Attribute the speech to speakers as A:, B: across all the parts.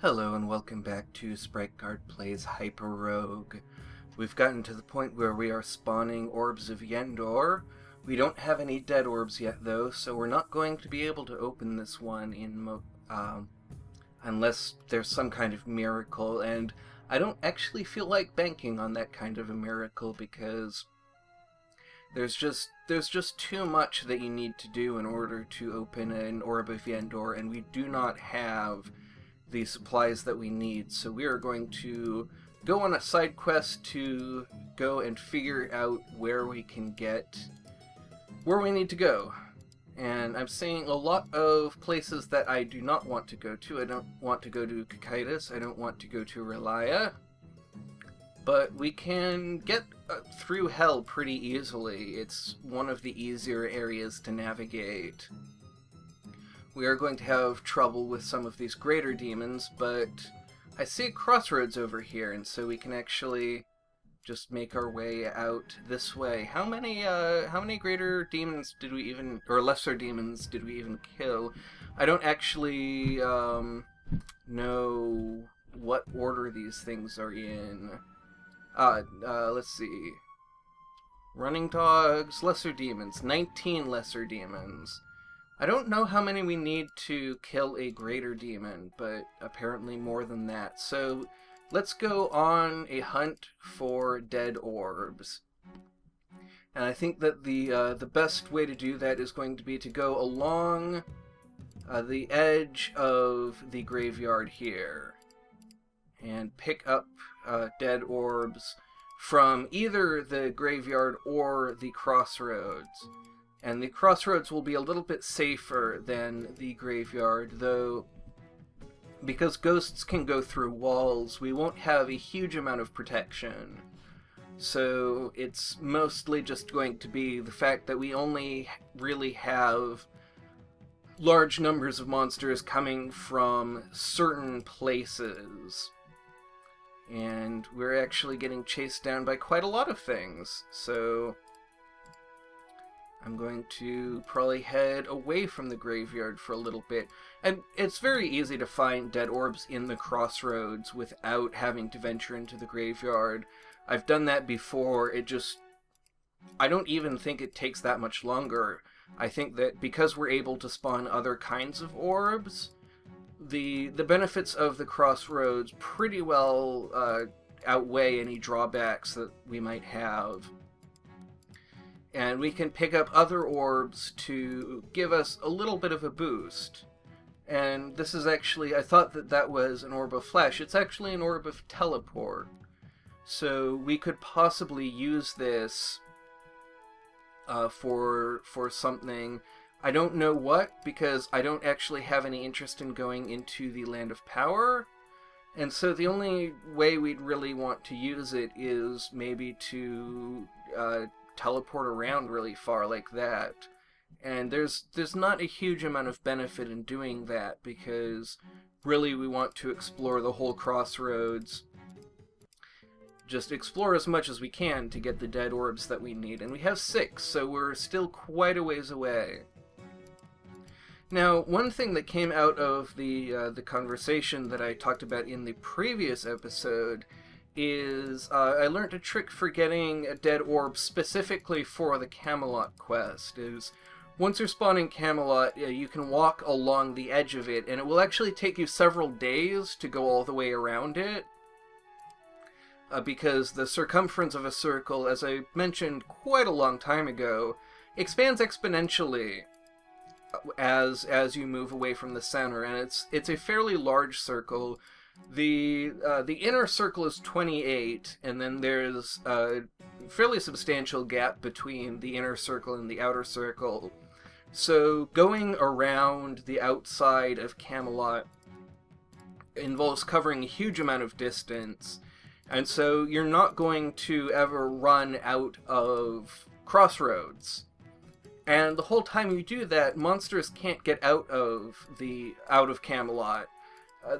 A: Hello and welcome back to Sprite Guard Plays Hyper Rogue. We've gotten to the point where we are spawning orbs of Yendor. We don't have any dead orbs yet though, so we're not going to be able to open this one unless there's some kind of miracle, and I don't actually feel like banking on that kind of a miracle because there's just too much that you need to do in order to open an orb of Yendor, and we do not have the supplies that we need, so we are going to go on a side quest to go and figure out where we need to go. And I'm seeing a lot of places that I do not want to go to. I don't want to go to Kakaitis, I don't want to go to Relaya, but we can get through hell pretty easily. It's one of the easier areas to navigate. We are going to have trouble with some of these greater demons, but I see a crossroads over here, and so we can actually just make our way out this way. How many greater demons did we even, or lesser demons did we even kill? I don't actually know what order these things are in. Let's see. Running dogs, lesser demons, 19 lesser demons. I don't know how many we need to kill a greater demon, but apparently more than that. So let's go on a hunt for dead orbs. And I think that the best way to do that is going to be to go along the edge of the graveyard here and pick up dead orbs from either the graveyard or the crossroads. And the crossroads will be a little bit safer than the graveyard, though because ghosts can go through walls, we won't have a huge amount of protection. So it's mostly just going to be the fact that we only really have large numbers of monsters coming from certain places. And we're actually getting chased down by quite a lot of things, so I'm going to probably head away from the graveyard for a little bit. And it's very easy to find dead orbs in the crossroads without having to venture into the graveyard. I've done that before. I don't even think it takes that much longer. I think that because we're able to spawn other kinds of orbs, the benefits of the crossroads pretty well outweigh any drawbacks that we might have. And we can pick up other orbs to give us a little bit of a boost. And this is actually, I thought that was an orb of flesh. It's actually an orb of teleport. So we could possibly use this for something. I don't know what, because I don't actually have any interest in going into the Land of Power. And so the only way we'd really want to use it is maybe to teleport around really far like that. And there's not a huge amount of benefit in doing that, because really we want to explore the whole crossroads. Just explore as much as we can to get the dead orbs that we need. And we have 6, so we're still quite a ways away. Now, one thing that came out of the conversation that I talked about in the previous episode is I learned a trick for getting a dead orb specifically for the Camelot quest. Is once you're spawning Camelot, you can walk along the edge of it, and it will actually take you several days to go all the way around it. Because the circumference of a circle, as I mentioned quite a long time ago, expands exponentially as you move away from the center, and it's a fairly large circle. The inner circle is 28, and then there's a fairly substantial gap between the inner circle and the outer circle. So going around the outside of Camelot involves covering a huge amount of distance, and so you're not going to ever run out of crossroads. And the whole time you do that, monsters can't get out of Camelot.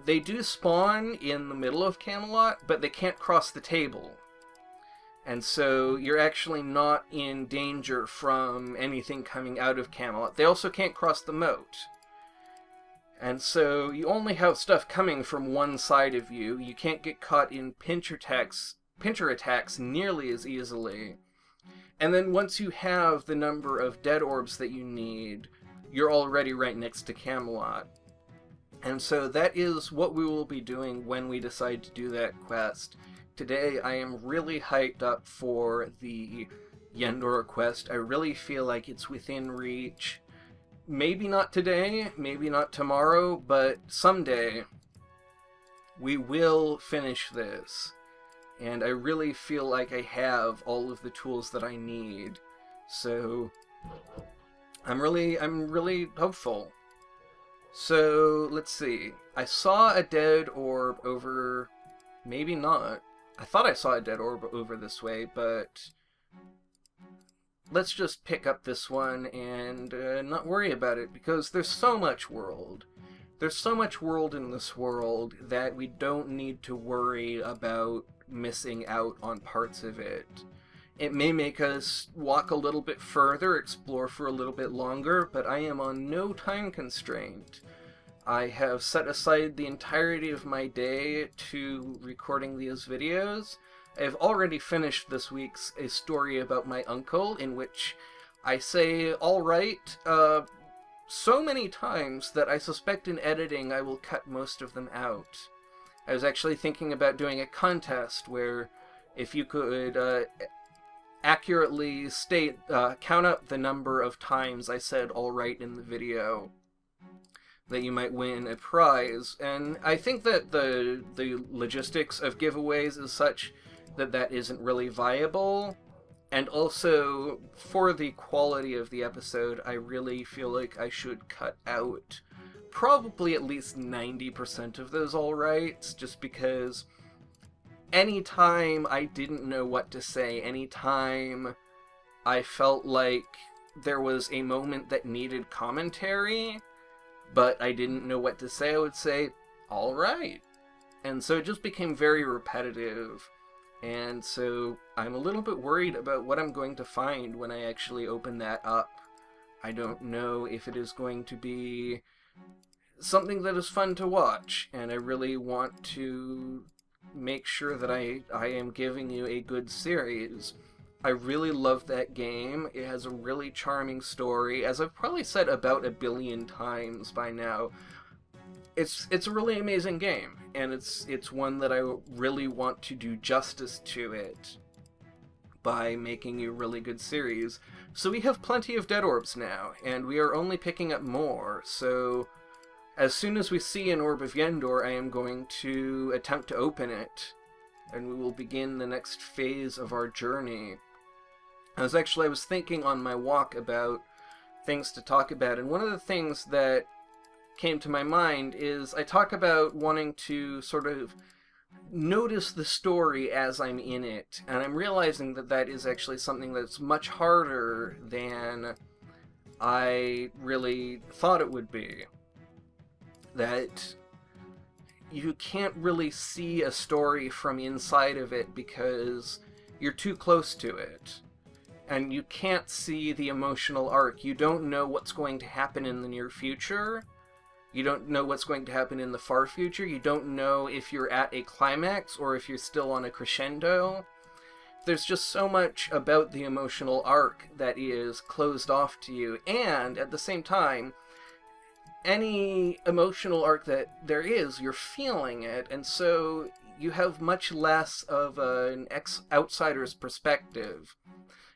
A: They do spawn in the middle of Camelot, but they can't cross the table. And so you're actually not in danger from anything coming out of Camelot. They also can't cross the moat. And so you only have stuff coming from one side of you. You can't get caught in pincher attacks nearly as easily. And then once you have the number of dead orbs that you need, you're already right next to Camelot. And so that is what we will be doing when we decide to do that quest. Today I am really hyped up for the Yendor quest. I really feel like it's within reach. Maybe not today, maybe not tomorrow, but someday we will finish this. And I really feel like I have all of the tools that I need. So I'm really hopeful. So let's see. I saw a dead orb over, maybe not. I thought I saw a dead orb over this way, but let's just pick up this one and not worry about it, because there's so much world. There's so much world in this world that we don't need to worry about missing out on parts of it. It may make us walk a little bit further, explore for a little bit longer, but I am on no time constraint. I have set aside the entirety of my day to recording these videos. I've already finished this week's A Story About My Uncle, in which I say alright so many times that I suspect in editing I will cut most of them out. I was actually thinking about doing a contest where if you could accurately state, count up the number of times I said alright in the video, that you might win a prize. And I think that the logistics of giveaways is such that that isn't really viable. And also, for the quality of the episode, I really feel like I should cut out probably at least 90% of those alrights, just because anytime I didn't know what to say, anytime I felt like there was a moment that needed commentary, but I didn't know what to say, I would say, alright. And so it just became very repetitive. And so I'm a little bit worried about what I'm going to find when I actually open that up. I don't know if it is going to be something that is fun to watch, and I really want to make sure that I am giving you a good series. I really love that game. It has a really charming story, as I've probably said about 1 billion times by now. It's a really amazing game, and it's one that I really want to do justice to it by making a really good series. So we have plenty of dead orbs now, and we are only picking up more, so as soon as we see an Orb of Yendor, I am going to attempt to open it, and we will begin the next phase of our journey. I was thinking on my walk about things to talk about, and one of the things that came to my mind is I talk about wanting to sort of notice the story as I'm in it, and I'm realizing that that is actually something that's much harder than I really thought it would be. That you can't really see a story from inside of it because you're too close to it. And you can't see the emotional arc. You don't know what's going to happen in the near future. You don't know what's going to happen in the far future. You don't know if you're at a climax or if you're still on a crescendo. There's just so much about the emotional arc that is closed off to you. And at the same time, any emotional arc that there is, you're feeling it, and so you have much less of an outsider's perspective.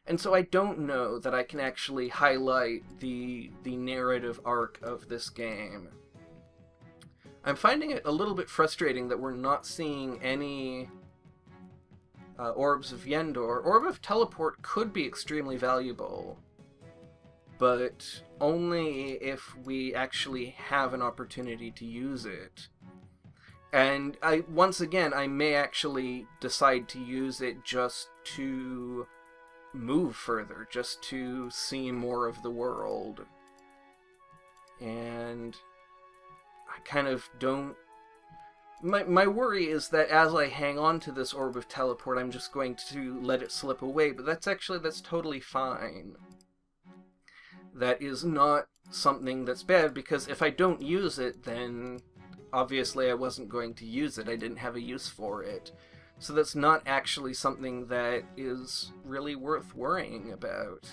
A: And so I don't know that I can actually highlight the narrative arc of this game. I'm finding it a little bit frustrating that we're not seeing any Orbs of Yendor. Orb of Teleport could be extremely valuable, but only if we actually have an opportunity to use it. And once again, I may actually decide to use it just to move further, just to see more of the world. And I kind of don't... My worry is that as I hang on to this Orb of Teleport, I'm just going to let it slip away, but that's totally fine. That is not something that's bad, because if I don't use it, then obviously I wasn't going to use it. I didn't have a use for it. So that's not actually something that is really worth worrying about.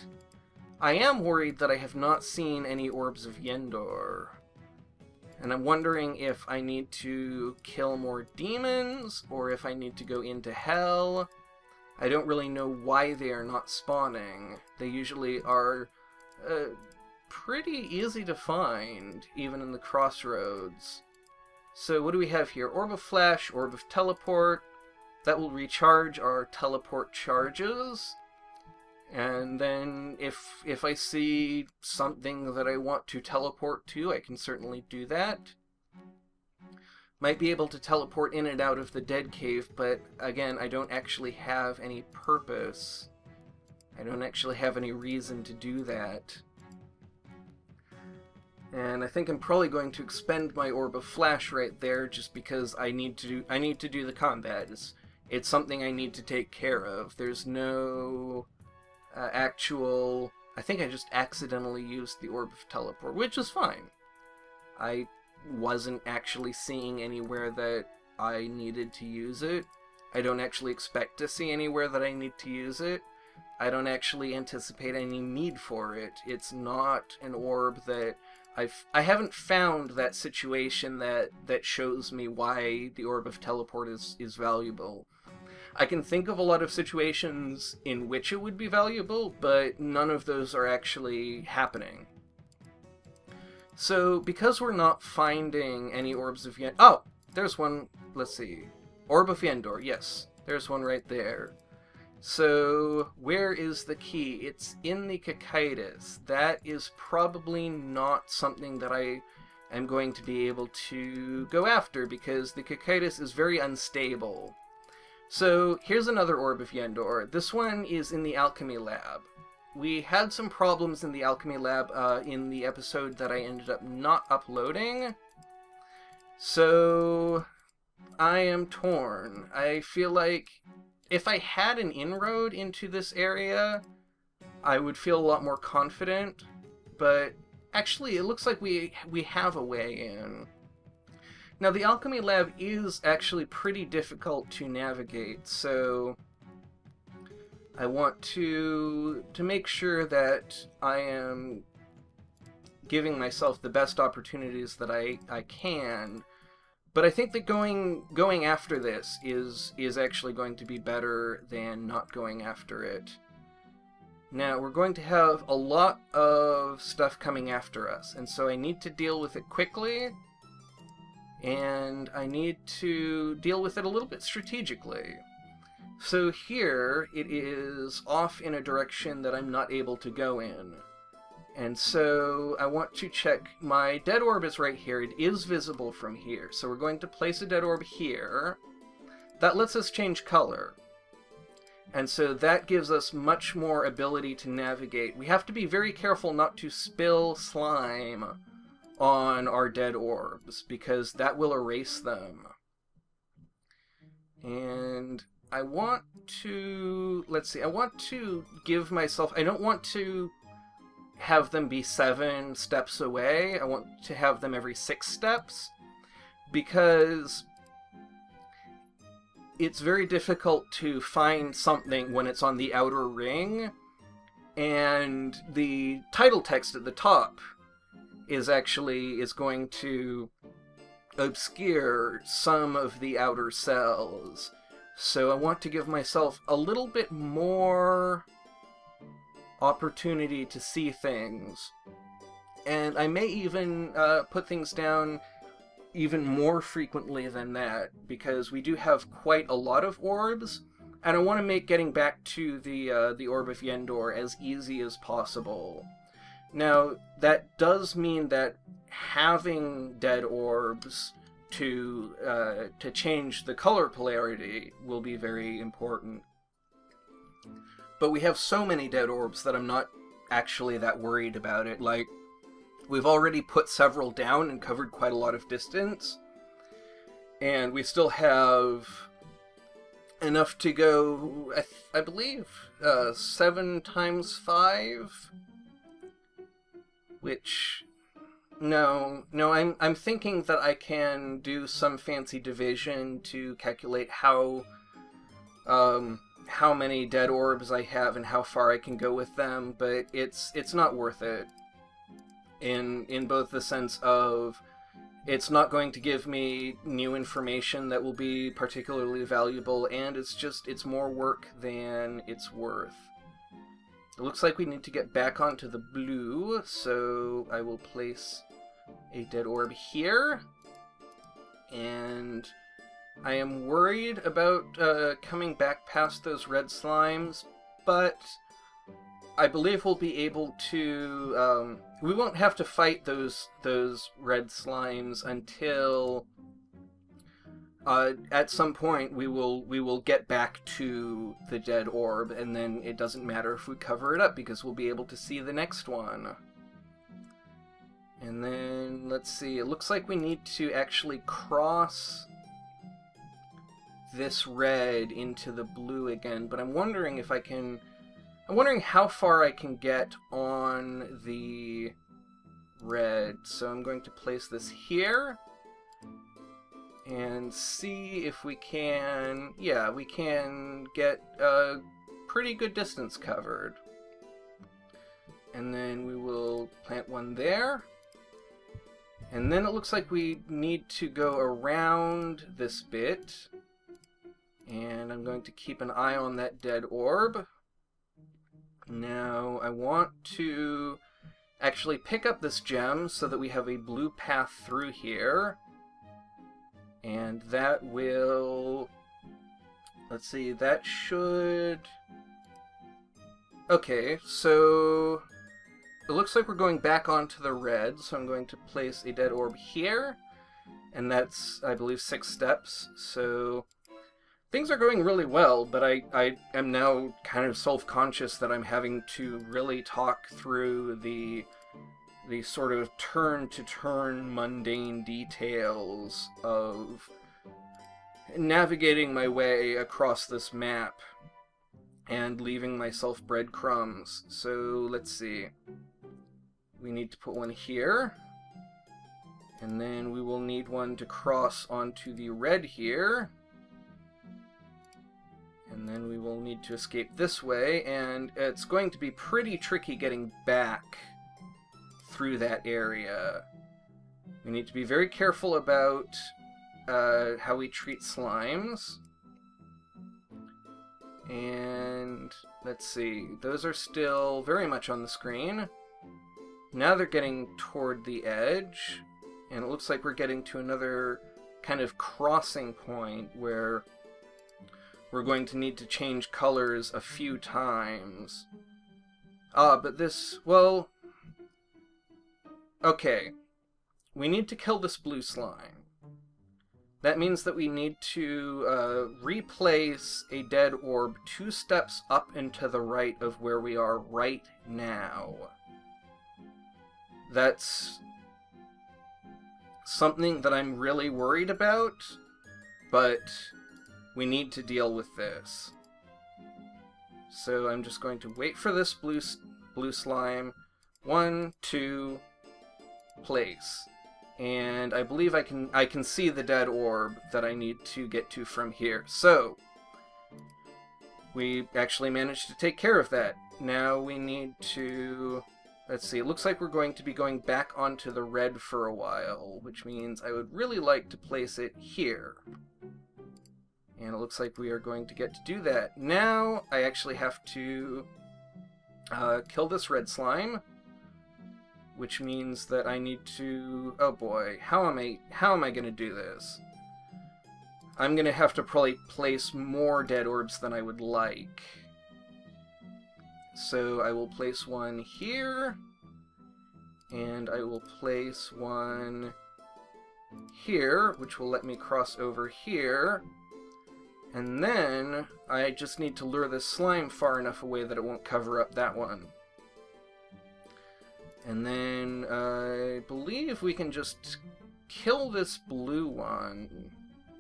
A: I am worried that I have not seen any Orbs of Yendor. And I'm wondering if I need to kill more demons, or if I need to go into hell. I don't really know why they are not spawning. They usually are pretty easy to find, even in the crossroads. So what do we have here? Orb of Flash, Orb of Teleport. That will recharge our teleport charges. And then if I see something that I want to teleport to, I can certainly do that. Might be able to teleport in and out of the Dead Cave, but again, I don't actually have any purpose. I don't actually have any reason to do that. And I think I'm probably going to expend my Orb of Flash right there, just because I need to do the combat. It's something I need to take care of. There's no actual... I think I just accidentally used the Orb of Teleport, which is fine. I wasn't actually seeing anywhere that I needed to use it. I don't actually expect to see anywhere that I need to use it. I don't actually anticipate any need for it. It's not an orb that... I haven't found that situation that shows me why the Orb of Teleport is valuable. I can think of a lot of situations in which it would be valuable, but none of those are actually happening. So, because we're not finding any Orbs of Yendor... Oh! There's one. Let's see. Orb of Yendor, yes. There's one right there. So, where is the key? It's in the Cocytus. That is probably not something that I am going to be able to go after, because the Cocytus is very unstable. So, here's another Orb of Yendor. This one is in the Alchemy Lab. We had some problems in the Alchemy Lab in the episode that I ended up not uploading. So, I am torn. I feel like if I had an inroad into this area, I would feel a lot more confident. But actually, it looks like we have a way in. Now, the Alchemy Lab is actually pretty difficult to navigate, so I want to make sure that I am giving myself the best opportunities that I can. But I think that going after this is actually going to be better than not going after it. Now, we're going to have a lot of stuff coming after us, and so I need to deal with it quickly. And I need to deal with it a little bit strategically. So here, it is off in a direction that I'm not able to go in. And so I want to check, my dead orb is right here, it is visible from here. So we're going to place a dead orb here. That lets us change color. And so that gives us much more ability to navigate. We have to be very careful not to spill slime on our dead orbs, because that will erase them. And I want to... let's see, I want to give myself... I don't want to have them be 7 steps away. I want to have them every 6 steps, because it's very difficult to find something when it's on the outer ring, and the title text at the top is going to obscure some of the outer cells. So I want to give myself a little bit more opportunity to see things. And I may even put things down even more frequently than that, because we do have quite a lot of orbs, and I want to make getting back to the Orb of Yendor as easy as possible. Now, that does mean that having dead orbs to change the color polarity will be very important. But we have so many dead orbs that I'm not actually that worried about it. Like, we've already put several down and covered quite a lot of distance, and we still have enough to go, I believe, 7 times 5, which No, I'm thinking that I can do some fancy division to calculate how many dead orbs I have and how far I can go with them, but it's not worth it. In both the sense of it's not going to give me new information that will be particularly valuable, and it's more work than it's worth. It looks like we need to get back onto the blue, so I will place a dead orb here. And I am worried about coming back past those red slimes, but I believe we'll be able to... we won't have to fight those red slimes until... at some point we will get back to the dead orb, and then it doesn't matter if we cover it up because we'll be able to see the next one. And then, let's see, it looks like we need to actually cross this red into the blue again, but I'm wondering if I can... I'm wondering how far I can get on the red. So I'm going to place this here and see if we can... Yeah, we can get a pretty good distance covered. And then we will plant one there. And then it looks like we need to go around this bit. And I'm going to keep an eye on that dead orb. Now, I want to actually pick up this gem so that we have a blue path through here. And that will... Let's see, that should... Okay, so... It looks like we're going back onto the red, so I'm going to place a dead orb here. And that's, I believe, 6 steps, so... Things are going really well, but I am now kind of self-conscious that I'm having to really talk through the sort of turn-to-turn mundane details of navigating my way across this map and leaving myself breadcrumbs. So let's see. We need to put one here, and then we will need one to cross onto the red here. And then we will need to escape this way, and it's going to be pretty tricky getting back through that area. We need to be very careful about how we treat slimes. And let's see, those are still very much on the screen. Now they're getting toward the edge, and it looks like we're getting to another kind of crossing point where we're going to need to change colors a few times. But this, well... Okay. We need to kill this blue slime. That means that we need to replace a dead orb 2 steps up and to the right of where we are right now. That's something that I'm really worried about, but we need to deal with this. So I'm just going to wait for this blue slime. 1, 2, place. And I believe I can see the dead orb that I need to get to from here. So we actually managed to take care of that. Now we need to... Let's see, it looks like we're going to be going back onto the red for a while, which means I would really like to place it here. And it looks like we are going to get to do that. Now, I actually have to kill this red slime, which means that I need to... Oh boy, how am I going to do this? I'm going to have to probably place more dead orbs than I would like. So I will place one here, and I will place one here, which will let me cross over here. And then, I just need to lure this slime far enough away that it won't cover up that one. And then, I believe we can just kill this blue one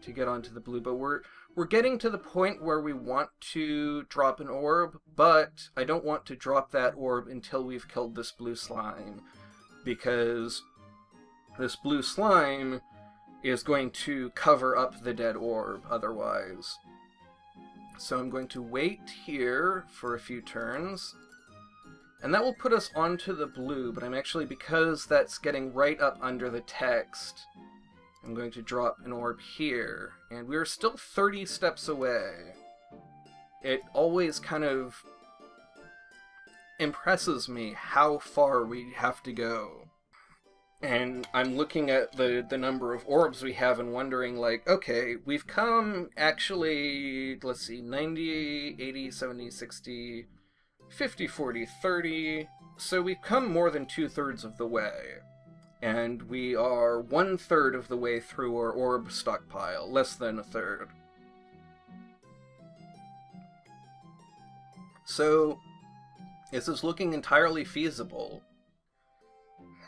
A: to get onto the blue, but we're getting to the point where we want to drop an orb, but I don't want to drop that orb until we've killed this blue slime, because this blue slime is going to cover up the dead orb otherwise. So I'm going to wait here for a few turns, and that will put us onto the blue, but I'm actually, because that's getting right up under the text, I'm going to drop an orb here, and we're still 30 steps away. It always kind of impresses me how far we have to go. And I'm looking at the number of orbs we have and wondering, like, okay, we've come actually, let's see, 90, 80, 70, 60, 50, 40, 30. So we've come more than 2/3 of the way. And we are 1/3 of the way through our orb stockpile, less than 1/3. So this is looking entirely feasible.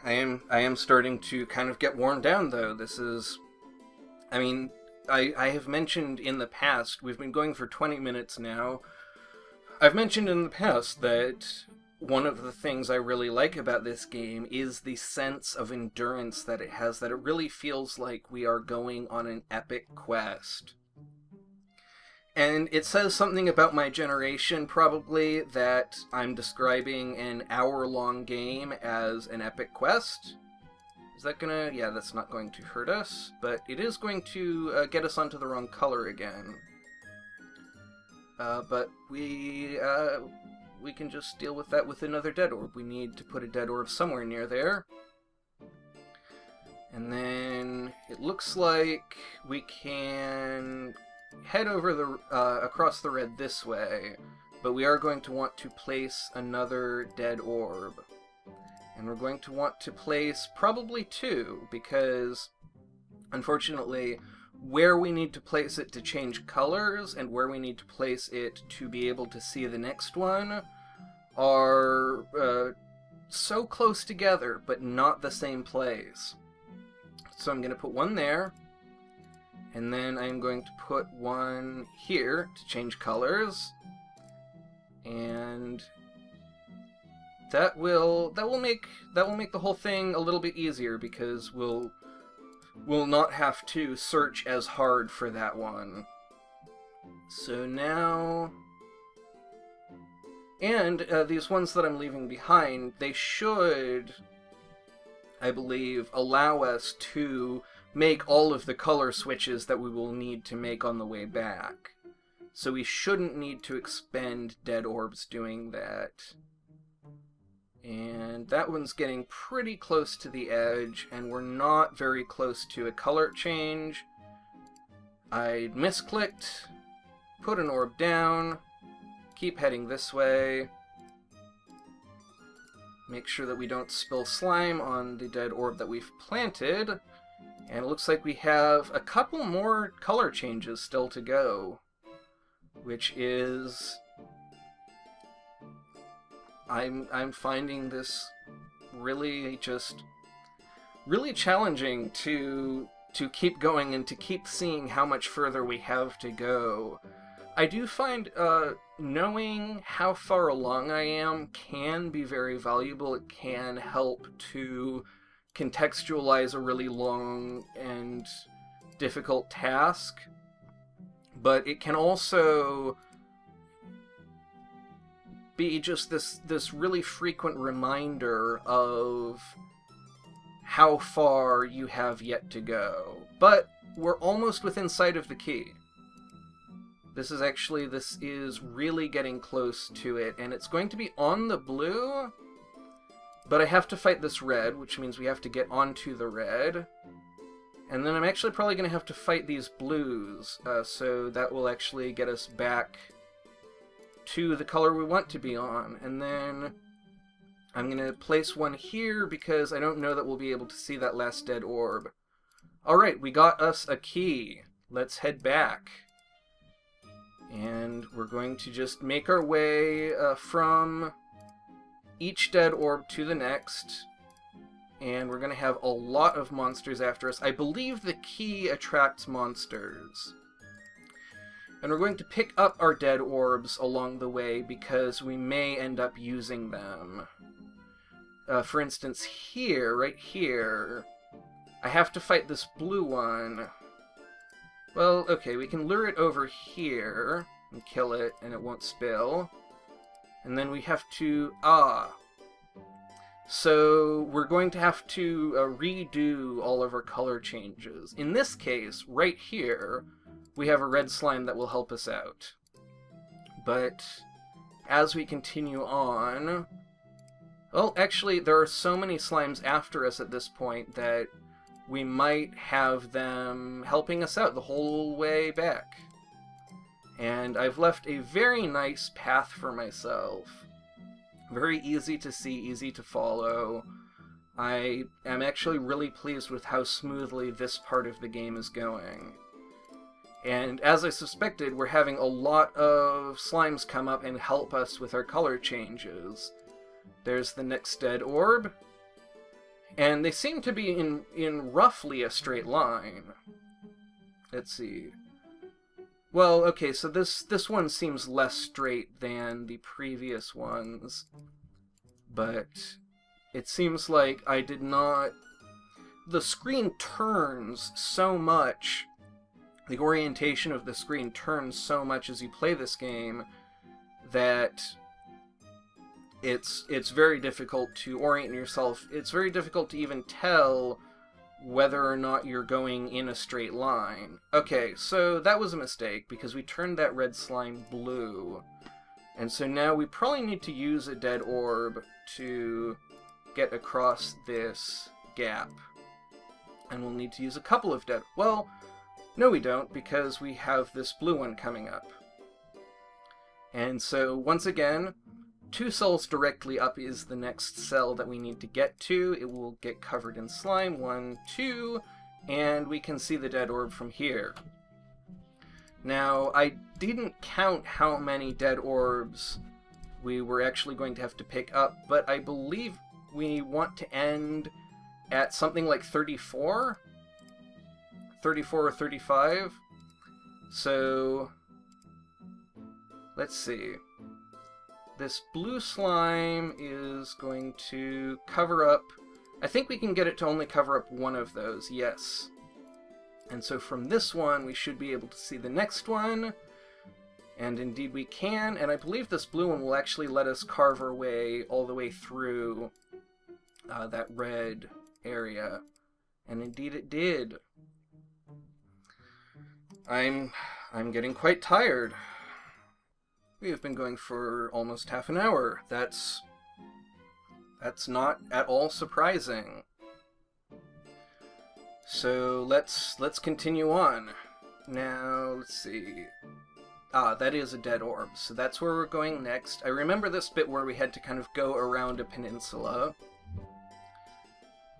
A: I am starting to kind of get worn down, though. This is... I mean, I have mentioned in the past, we've been going for 20 minutes now. I've mentioned in the past that one of the things I really like about this game is the sense of endurance that it has, that it really feels like we are going on an epic quest. And it says something about my generation, probably, that I'm describing an hour-long game as an epic quest. Is that gonna... yeah, that's not going to hurt us, but it is going to get us onto the wrong color again. But we can just deal with that with another dead orb. We need to put a dead orb somewhere near there. And then it looks like we can head over the across the red this way, but we are going to want to place another dead orb. And we're going to want to place probably 2, because unfortunately where we need to place it to change colors and where we need to place it to be able to see the next one are so close together, but not the same place. So I'm going to put one there, and then I'm going to put one here to change colors, and that will make the whole thing a little bit easier, because we'll not have to search as hard for that one. So now, and these ones that I'm leaving behind, they should, I believe, allow us to make all of the color switches that we will need to make on the way back. So we shouldn't need to expend dead orbs doing that. And that one's getting pretty close to the edge, and we're not very close to a color change. I misclicked, put an orb down, keep heading this way. Make sure that we don't spill slime on the dead orb that we've planted. And it looks like we have a couple more color changes still to go, which is... I'm finding this really challenging to keep going and to keep seeing how much further we have to go. I do find knowing how far along I am can be very valuable. It can help to contextualize a really long and difficult task, but it can also be just this really frequent reminder of how far you have yet to go. But we're almost within sight of the key. This is really getting close to it, and it's going to be on the blue, but I have to fight this red, which means we have to get onto the red. And then I'm actually probably going to have to fight these blues, so that will actually get us back to the color we want to be on. And then I'm going to place one here because I don't know that we'll be able to see that last dead orb. Alright, we got us a key. Let's head back. And we're going to just make our way from each dead orb to the next. And we're going to have a lot of monsters after us. I believe the key attracts monsters. And we're going to pick up our dead orbs along the way because we may end up using them. For instance, here, right here, I have to fight this blue one. Well, okay, we can lure it over here and kill it, and it won't spill. And then we have to... So we're going to have to redo all of our color changes. In this case, right here, we have a red slime that will help us out. But as we continue on... Well, actually, there are so many slimes after us at this point that we might have them helping us out the whole way back. And I've left a very nice path for myself. Very easy to see, easy to follow. I am actually really pleased with how smoothly this part of the game is going. And as I suspected, we're having a lot of slimes come up and help us with our color changes. There's the next dead orb. And they seem to be in roughly a straight line. Let's see. Well, okay, so this one seems less straight than the previous ones. But it seems like I did not... The screen turns so much. The orientation of the screen turns so much as you play this game that it's very difficult to orient yourself. It's very difficult to even tell whether or not you're going in a straight line. Okay, so that was a mistake, because we turned that red slime blue. And so now we probably need to use a dead orb to get across this gap. And we'll need to use a couple of dead... Well, no we don't, because we have this blue one coming up. And so, once again, 2 cells directly up is the next cell that we need to get to. It will get covered in slime. 1, 2, and we can see the dead orb from here. Now, I didn't count how many dead orbs we were actually going to have to pick up, but I believe we want to end at something like 34? 34 or 35? So, let's see. This blue slime is going to cover up... I think we can get it to only cover up one of those, yes. And so from this one, we should be able to see the next one. And indeed we can, and I believe this blue one will actually let us carve our way all the way through that red area. And indeed it did. I'm getting quite tired. We have been going for almost half an hour. That's not at all surprising. So let's continue on. Now, let's see. That is a dead orb, so that's where we're going next. I remember this bit where we had to kind of go around a peninsula.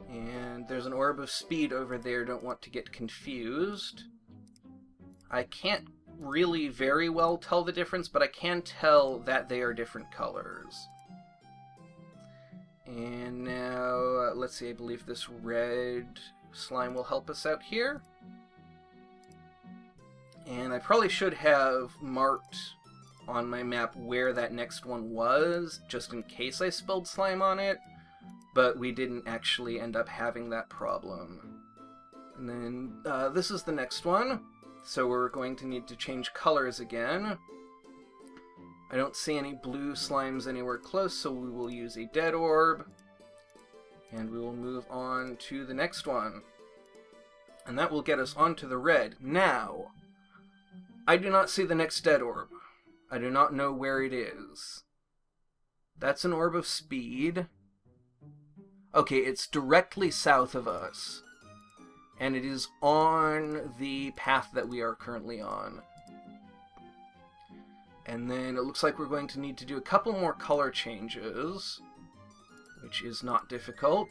A: And there's an orb of speed over there, don't want to get confused. I can't really very well tell the difference, but I can tell that they are different colors. And now, let's see, I believe this red slime will help us out here. And I probably should have marked on my map where that next one was, just in case I spilled slime on it, but we didn't actually end up having that problem. And then this is the next one. So we're going to need to change colors again. I don't see any blue slimes anywhere close, so we will use a dead orb. And we will move on to the next one. And that will get us onto the red. Now, I do not see the next dead orb. I do not know where it is. That's an orb of speed. Okay, it's directly south of us. And it is on the path that we are currently on. And then it looks like we're going to need to do a couple more color changes, which is not difficult.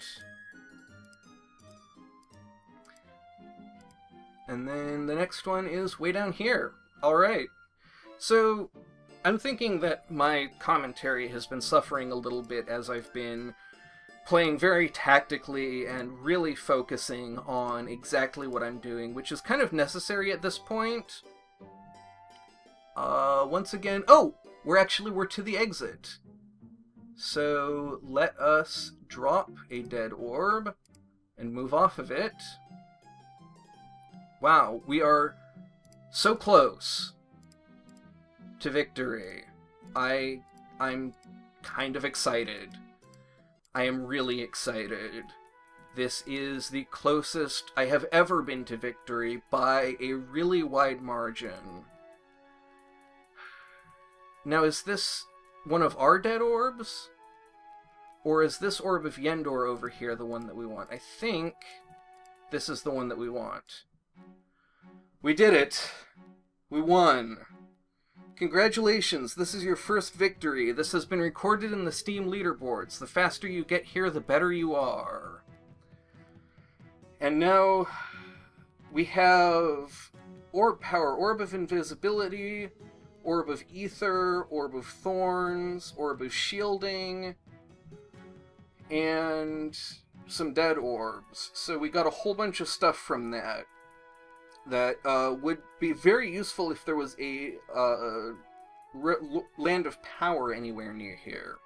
A: And then the next one is way down here. Alright, so I'm thinking that my commentary has been suffering a little bit as I've been playing very tactically and really focusing on exactly what I'm doing, which is kind of necessary at this point. Once again... Oh! We're to the exit. So let us drop a dead orb and move off of it. Wow, we are so close to victory. I'm kind of excited. I am really excited. This is the closest I have ever been to victory by a really wide margin. Now, is this one of our dead orbs? Or is this orb of Yendor over here the one that we want? I think this is the one that we want. We did it! We won! Congratulations, this is your first victory. This has been recorded in the Steam leaderboards. The faster you get here, the better you are. And now we have Orb Power, Orb of Invisibility, Orb of Ether, Orb of Thorns, Orb of Shielding, and some dead orbs. So we got a whole bunch of stuff from that would be very useful if there was a land of power anywhere near here.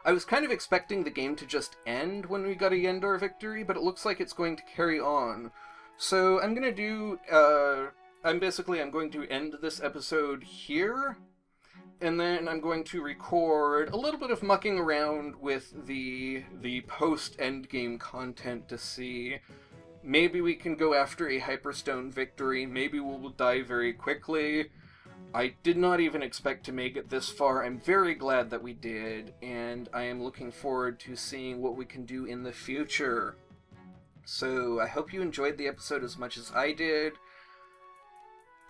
A: I was kind of expecting the game to just end when we got a Yendor victory, but it looks like it's going to carry on. So I'm going to do, I'm going to end this episode here, and then I'm going to record a little bit of mucking around with the post-endgame content to see. Maybe we can go after a Hyperstone victory, maybe we'll die very quickly. I did not even expect to make it this far. I'm very glad that we did, and I am looking forward to seeing what we can do in the future. So I hope you enjoyed the episode as much as I did.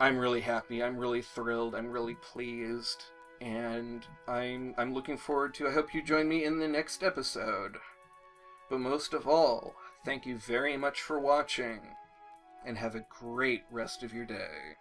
A: I'm really happy, I'm really thrilled, I'm really pleased, and I'm looking forward to, I hope you join me in the next episode. But most of all, thank you very much for watching, and have a great rest of your day.